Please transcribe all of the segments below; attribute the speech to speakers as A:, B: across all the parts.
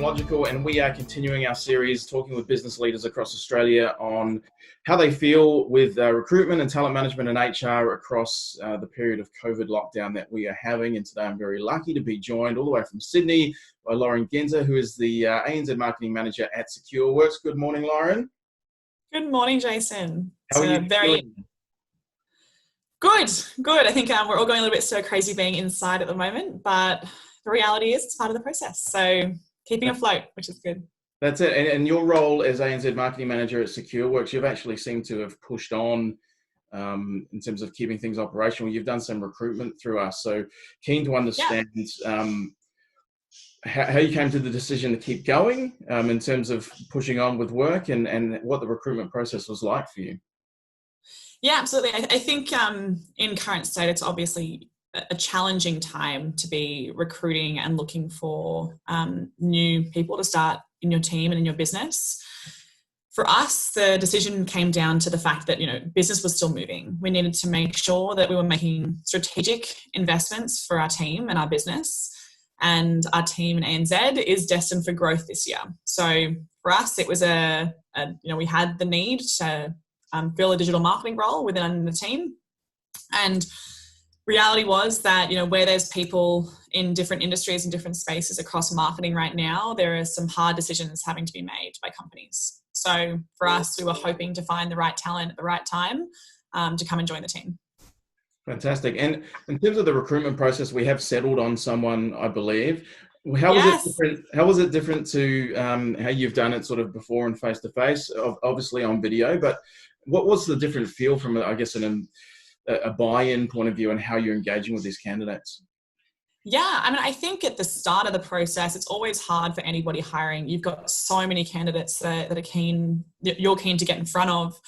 A: Technological, and we are continuing our series talking with business leaders across Australia on how they feel with recruitment and talent management and HR across the period of COVID lockdown that we are having. And today I'm very lucky to be joined all the way from Sydney by Lauren Ginter, who is the ANZ Marketing Manager at Secureworks. Good morning, Lauren.
B: Good morning, Jason.
A: How are you doing?
B: Good. I think we're all going a little bit stir crazy being inside at the moment, but the reality is it's part of the process. So keeping afloat, which is good.
A: That's it. And your role as ANZ Marketing Manager at Secureworks, you've actually seemed to have pushed on in terms of keeping things operational. You've done some recruitment through us. So keen to understand how you came to the decision to keep going in terms of pushing on with work and what the recruitment process was like for you.
B: Yeah, absolutely. I think in current state, it's obviously a challenging time to be recruiting and looking for new people to start in your team and in your business. For us, the decision came down to the fact that, business was still moving. We needed to make sure that we were making strategic investments for our team and our business. And our team in ANZ is destined for growth this year. So for us, it was we had the need to fill a digital marketing role within the team. And reality was that, where there's people in different industries and different spaces across marketing right now, there are some hard decisions having to be made by companies. So for us, we were hoping to find the right talent at the right time to come and join the team.
A: Fantastic. And in terms of the recruitment process, we have settled on someone, I believe. How was it different to how you've done it sort of before and face-to-face, obviously on video, but what was the different feel from, I guess, a buy-in point of view and how you're engaging with these candidates?
B: Yeah, I think at the start of the process, it's always hard for anybody hiring. You've got so many candidates that you're keen to get in front of.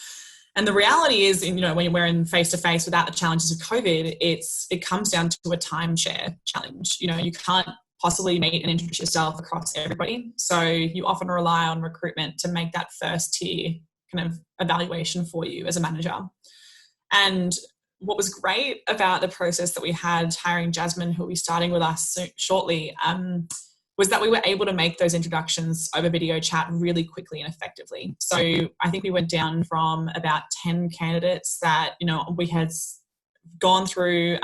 B: And the reality is, when we're in face-to-face without the challenges of COVID, it comes down to a timeshare challenge. You can't possibly meet and introduce yourself across everybody. So you often rely on recruitment to make that first tier kind of evaluation for you as a manager. And what was great about the process that we had hiring Jasmine, who will be starting with us shortly, was that we were able to make those introductions over video chat really quickly and effectively. So I think we went down from about 10 candidates that, we had gone through,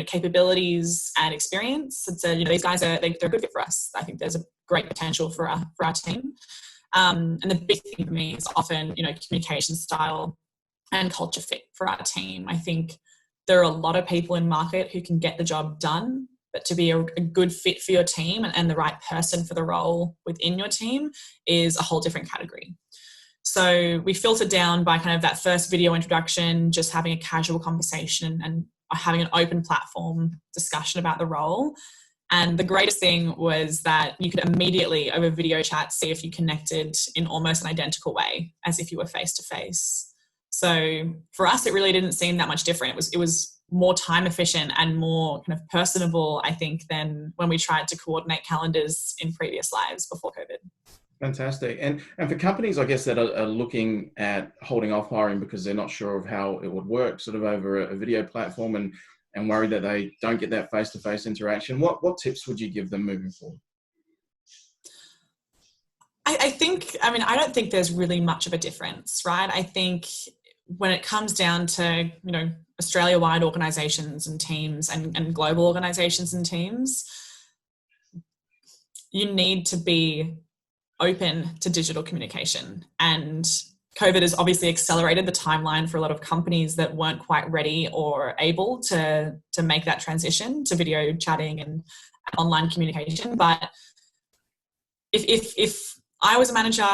B: capabilities and experience and said, these guys they're a good fit for us. I think there's a great potential for our team. And the big thing for me is often, communication style and culture fit for our team. I think there are a lot of people in market who can get the job done, but to be a good fit for your team and the right person for the role within your team is a whole different category. So we filtered down by kind of that first video introduction, just having a casual conversation and having an open platform discussion about the role. And the greatest thing was that you could immediately over video chat see if you connected in almost an identical way as if you were face to face. So for us, it really didn't seem that much different. It was more time efficient and more kind of personable, I think, than when we tried to coordinate calendars in previous lives before COVID.
A: Fantastic. And for companies, I guess, that are looking at holding off hiring because they're not sure of how it would work sort of over a video platform and worried that they don't get that face-to-face interaction, what tips would you give them moving forward?
B: I don't think there's really much of a difference, right? I think when it comes down to, Australia-wide organisations and teams and global organisations and teams, you need to be open to digital communication. And COVID has obviously accelerated the timeline for a lot of companies that weren't quite ready or able to make that transition to video chatting and online communication. But if I was a manager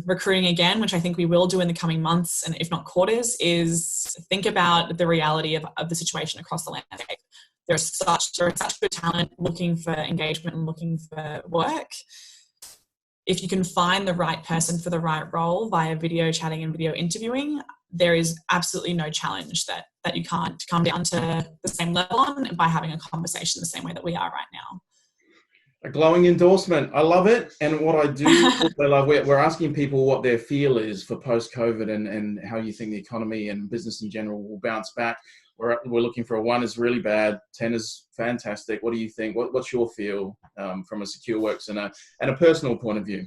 B: recruiting again, which I think we will do in the coming months and if not quarters, is think about the reality of the situation across the landscape. There is such good talent looking for engagement and looking for work. If you can find the right person for the right role via video chatting and video interviewing, there is absolutely no challenge that you can't come down to the same level on by having a conversation the same way that we are right now.
A: A glowing endorsement. I love it. And what I do also love, we're asking people what their feel is for post-COVID and how you think the economy and business in general will bounce back. we're looking for a 1 is really bad, 10 is fantastic. What do you think? What's your feel from a Secureworks and a personal point of view?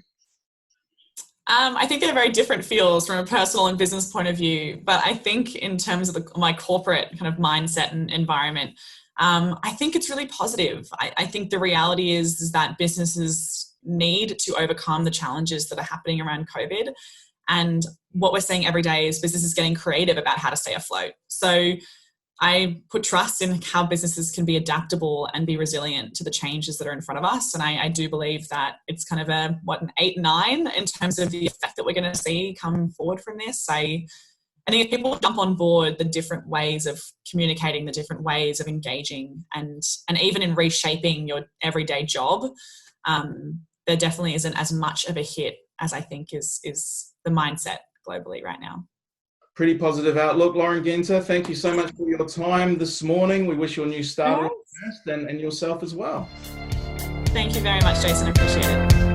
B: I think they're very different feels from a personal and business point of view. But I think in terms of my corporate kind of mindset and environment, I think it's really positive. I think the reality is that businesses need to overcome the challenges that are happening around COVID. And what we're seeing every day is businesses getting creative about how to stay afloat. So I put trust in how businesses can be adaptable and be resilient to the changes that are in front of us. And I do believe that it's kind of an 8, 9 in terms of the effect that we're going to see come forward from this. I think if people jump on board the different ways of communicating, the different ways of engaging, and even in reshaping your everyday job, there definitely isn't as much of a hit as I think is the mindset globally right now.
A: Pretty positive outlook. Lauren Ginter, thank you so much for your time this morning. We wish you a new start and yourself as well.
B: Thank you very much, Jason. I appreciate it.